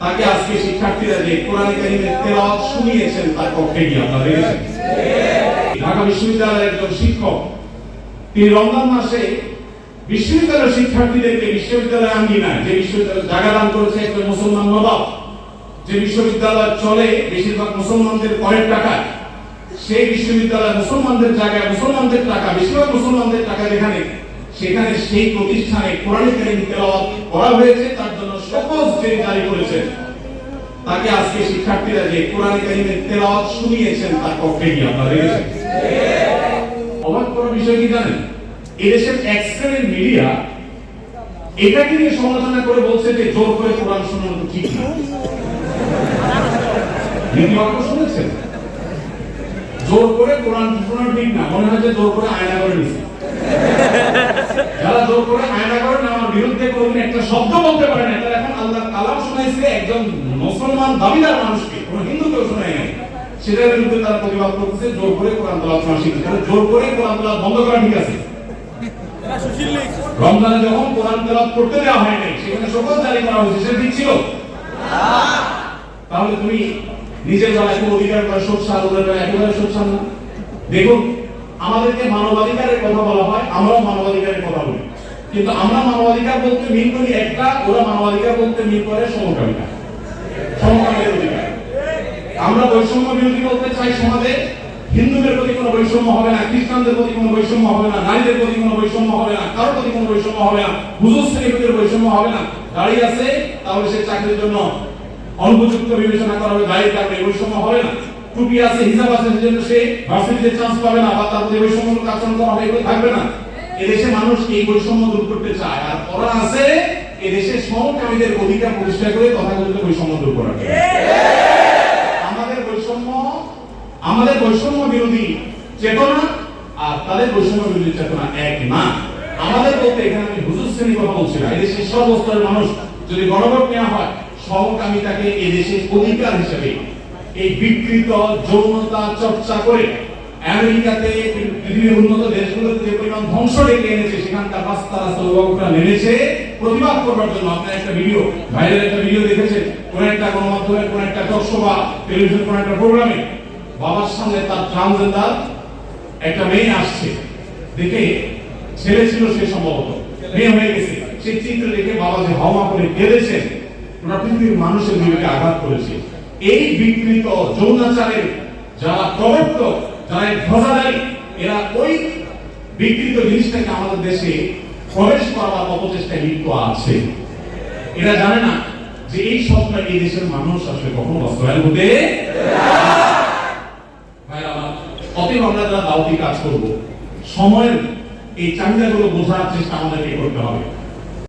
তাকে আজকে শিক্ষার্থীরা যে কোরআনে কারীমের তেলাওয়াত শুনিয়েছেন তার পক্ষে গিয়ে আপনারা দেখেছেন। ঢাকা বিশ্ববিদ্যালয়ের একজন শিক্ষক তিনি রমজান মাসে বিশ্ববিদ্যালয়ের শিক্ষার্থীদেরকে বিশ্ববিদ্যালয় আঙ্গিনায় যে বিশ্ববিদ্যালয় জায়গা দান করেছে একজন মুসলমান নবাব, যে বিশ্ববিদ্যালয় চলে বেশিরভাগ মুসলমানদের করের টাকায়, সেই বিশ্ববিদ্যালয় মুসলমানদের জায়গায় মুসলমানদের টাকা, বেশিরভাগ মুসলমানদের টাকা যেখানে, সেখানে সেই প্রতিষ্ঠানে কোরআন কারীম তেলাওয়াত করা হয়েছে, তার জন্য সহজ যে জারি করেছেন তাকে আজকে শিক্ষার্থীরা যে কোরআন কারীমের তেলাওয়াত শুনিয়েছেন তার পক্ষে গিয়ে আপনারা দেখেছেন। অবাক করার বিষয় কি জানেন, এদেশের এক শ্রেণীর মিডিয়া এটাকে নিয়ে সমালোচনা করে বলছে যে জোর করে কোরআন শোনানো তো ঠিক না। নীতিবাক্য শুনেছেন, জোর করে কোরআন শোনানো ঠিক না, মনে হয় যে জোর করে আয়না করে নিছে। যারা জোর করে আয়না করে আমার বিরুদ্ধে কোনদিন একটা শব্দ বলতে পারে না, তারা এখন আল্লাহ কালাম শোনাইছে একজন মুসলমান দাবিদার মানুষকে, কোন হিন্দুকেও শোনায় নাই, সেটার বিরুদ্ধে তারা প্রতিবাদ করতেছে জোর করে কোরআন তেলাওয়াত শোনা শিখছে। জোর করে কোরআন তেলাওয়াত বন্ধ করা ঠিক আছে? রমজানে যখন কোরআন তেলাওয়াত করতে দেওয়া হয় নাই, সেখানে সকল জারি করা হয়েছে, সেটা ঠিক ছিল? তাহলে তুমি নিজের বেলায় কোন অধিকার করে সোচ্চার, ওদের বেলায় একেবারে সোচ্চার না। দেখুন, আমাদেরকে মানবাধিকারের কথা বলা হয়, আমরাও মানবাধিকারের কথা বলি, কিন্তু আমরা মানবাধিকার বলতে মিন করি একটা, ওরা মানবাধিকার বলতে মিন করে সমকামিতা, সমকামীদের অধিকার। আমরা বৈষম্য বিরোধী বলতে চাই সমাজে হিন্দুদের প্রতি কোনো বৈষম্য হবে না, খ্রিস্টানদের প্রতি কোনো বৈষম্য হবে না, নারীদের প্রতি কোনো বৈষম্য হবে না, কারোর প্রতি কোনো বৈষম্য হবে না, হুজুর শ্রেণীর বৈষম্য হবে না। দাঁড়িয়ে আছে তাহলে সে চাকরির জন্য অনুপযুক্ত বিবেচনা করা হবে, দায়ের কারণে বৈষম্য হবে না। টুপি আছে, হিজাব আছে, সেজন্য সে ভার্সিটিতে চান্স পাবে না বা তার প্রতি বৈষম্যমূলক আচরণ করা হবে, এগুলো থাকবে না। এদেশে মানুষ এই বৈষম্য দূর করতে চায়, আর ওরা আছে এদেশে সমকামীদের অধিকার প্রতিষ্ঠা করে তথাকথিত বৈষম্য দূর করার জন্য। আমাদের বৈষম্য বিরোধী চেতনা আর তাদের বৈষম্য বিরোধী চেতনা এক না। আমাদের বলতে এখানে আমি হুজুর শ্রেণীর কথা বলছি না, এদেশের সব স্তরের মানুষ যদি গণভোট নেওয়া হয়, সমকামিতাকে এদেশের অধিকার হিসেবে এই বিকৃত যৌনতা চর্চা করে আমেরিকাতে পৃথিবীর উন্নত দেশগুলোতে যে পরিমাণ ধ্বংস ডেকে এনেছে, সেখানকার রাস্তা রাস্তা অভিভাবকরা নেমেছে প্রতিবাদ করবার জন্য। আপনার একটা ভিডিও, ভাইরাল একটা ভিডিও দেখেছেন, কোন একটা গণমাধ্যমে, কোন একটা টক শো বা টেলিভিশন কোন একটা প্রোগ্রামে বাবার সামনে তার ট্রান্সজেন্ডার একটা মেয়ে আসছে, দেখে ছেলে ছিল সে, সম্ভবত মেয়ে হয়ে গেছে, সেই চিত্র দেখে বাবা যে হাওয়া করে কেঁদেছেন, ওরা পৃথিবীর মানুষের বিবেকে আঘাত করেছে। এই বিকৃত যৌনাচারের যারা প্রবর্তক, যারা ধ্বজাধারী, এরা ওই বিকৃত জিনিসটাকে আমাদের দেশে প্রবেশ করার অপচেষ্টায় লিপ্ত আছে। এরা জানে না যে এই স্বপ্নটা এই দেশের মানুষ আসলে কখনো বাস্তবায়ন হতে। অতএব আমরা যারা দাওয়াতি কাজ করবো, সময়ের এই চাহিদাগুলো বোঝার চেষ্টা আমাদেরকে করতে হবে।